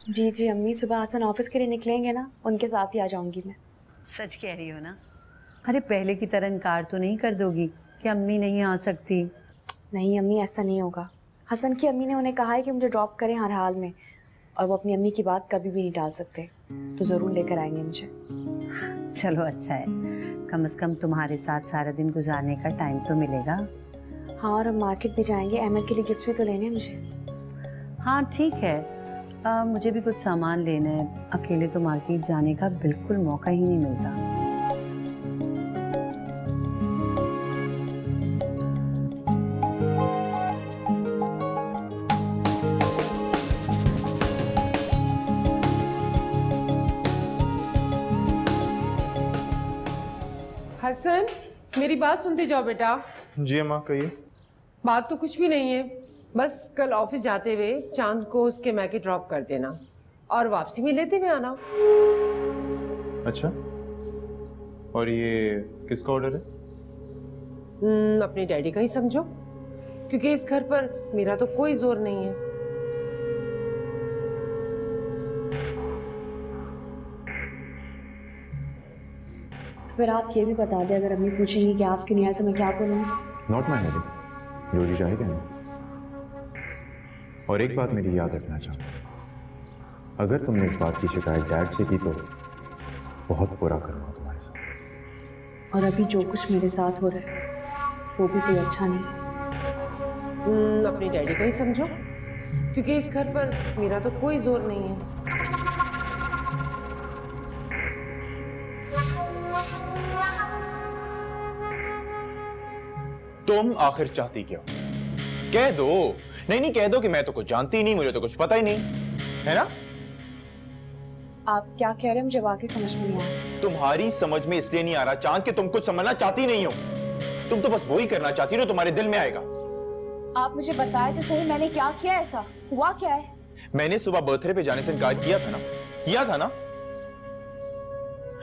जी जी अम्मी, सुबह हसन ऑफिस के लिए निकलेंगे ना, उनके साथ ही आ जाऊंगी मैं। सच कह रही हो ना? अरे पहले की तरह इनकार तो नहीं कर दोगी कि अम्मी नहीं आ सकती? नहीं अम्मी, ऐसा नहीं होगा। हसन की अम्मी ने उन्हें कहा है कि मुझे ड्रॉप करें हर हाल में, और वो अपनी अम्मी की बात कभी भी नहीं टाल सकते, तो ज़रूर लेकर आएंगे मुझे। चलो अच्छा है, कम से कम तुम्हारे साथ सारा दिन गुजारने का टाइम तो मिलेगा। हाँ, और हम मार्केट भी जाएंगे, अहमद के लिए गिफ्ट भी तो लेने हैं मुझे। हाँ ठीक है, मुझे भी कुछ सामान लेना है। अकेले तो मार्केट जाने का बिल्कुल मौका ही नहीं मिलता। हसन, मेरी बात सुनते जाओ बेटा। जी अम्मा कहिए। बात तो कुछ भी नहीं है, बस कल ऑफिस जाते हुए चांद को उसके मैके ड्रॉप कर देना और वापसी में लेते हुए आना। अच्छा, और ये किसका ऑर्डर है? अपने डैडी का ही समझो, क्योंकि इस घर पर मेरा तो कोई जोर नहीं है। तो फिर आप ये भी बता दें, अगर अम्मी पूछेंगी कि आप क्यों नहीं आए तो मैं क्या बोलूँगी? नॉट माई हेड, जो जी चाहे कहना। और एक बात मेरी याद रखना चाहूँ, अगर तुमने इस बात की शिकायत डैड से की तो बहुत बुरा करूँगा तुम्हारे साथ। और अभी जो कुछ मेरे साथ हो रहा है वो भी कोई अच्छा नहीं। अपने डैडी का ही समझो, क्योंकि इस घर पर मेरा तो कोई जोर नहीं है। तुम आखिर चाहती क्या? कह दो। नहीं नहीं कह दो कि मैं तो कुछ जानती ही नहीं, मुझे तो कुछ पता ही नहीं, है ना? आप क्या कह रहे हैं मुझे वाकई समझ में नहीं आ रहा। तुम्हारी समझ में इसलिए नहीं आ रहा चांद कि तुम कुछ समझना चाहती नहीं हो। तुम तो बस वही करना चाहती हो तुम्हारे दिल में आएगा। आप मुझे बताए तो सही, मैंने क्या किया? ऐसा हुआ क्या है? मैंने सुबह बर्थडे पे जाने से इनकार किया था ना? किया था ना?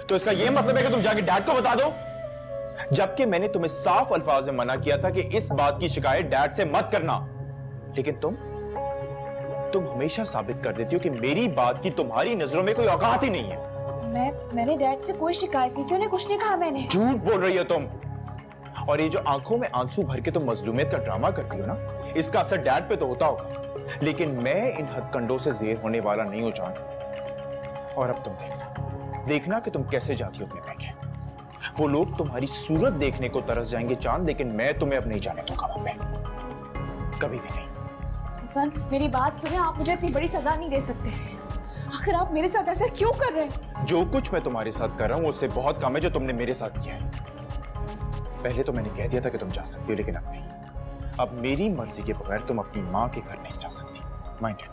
तो इसका यह मतलब है कि तुम जाके डैड को बता दो, जबकि मैंने तुम्हें साफ अल्फाज में मना किया था कि इस बात की शिकायत डैड से मत करना। लेकिन तुम हमेशा साबित कर देती हो कि मेरी बात की तुम्हारी नजरों में कोई औकात ही नहीं है। मैंने डैड से कोई शिकायत नहीं की, उन्हें कुछ नहीं कहा मैंने। झूठ बोल रही हो तुम। और ये जो आंखों में आंसू भर के तुम मजलूमियत का ड्रामा करती हो ना, इसका असर डैड पे तो होता होगा, लेकिन मैं इन हथकंडों से ज़ेर होने वाला नहीं हूं जान। और अब तुम देखना कि तुम कैसे जाती हो अपने मैके। वो लोग तुम्हारी सूरत देखने को तरस जाएंगे चांद, लेकिन मैं तुम्हें अब नहीं जाने दूंगा वहां पे, कभी भी नहीं। हसन, मेरी बात सुने, आप मुझे इतनी बड़ी सजा नहीं दे सकते। आखिर आप मेरे साथ ऐसा क्यों कर रहे हैं? जो कुछ मैं तुम्हारे साथ कर रहा हूं उससे बहुत कम है जो तुमने मेरे साथ किया है। पहले तो मैंने कह दिया था कि तुम जा सकती हो, लेकिन अब नहीं। अब मेरी मर्जी के बगैर तुम अपनी माँ के घर नहीं जा सकती। Mind it.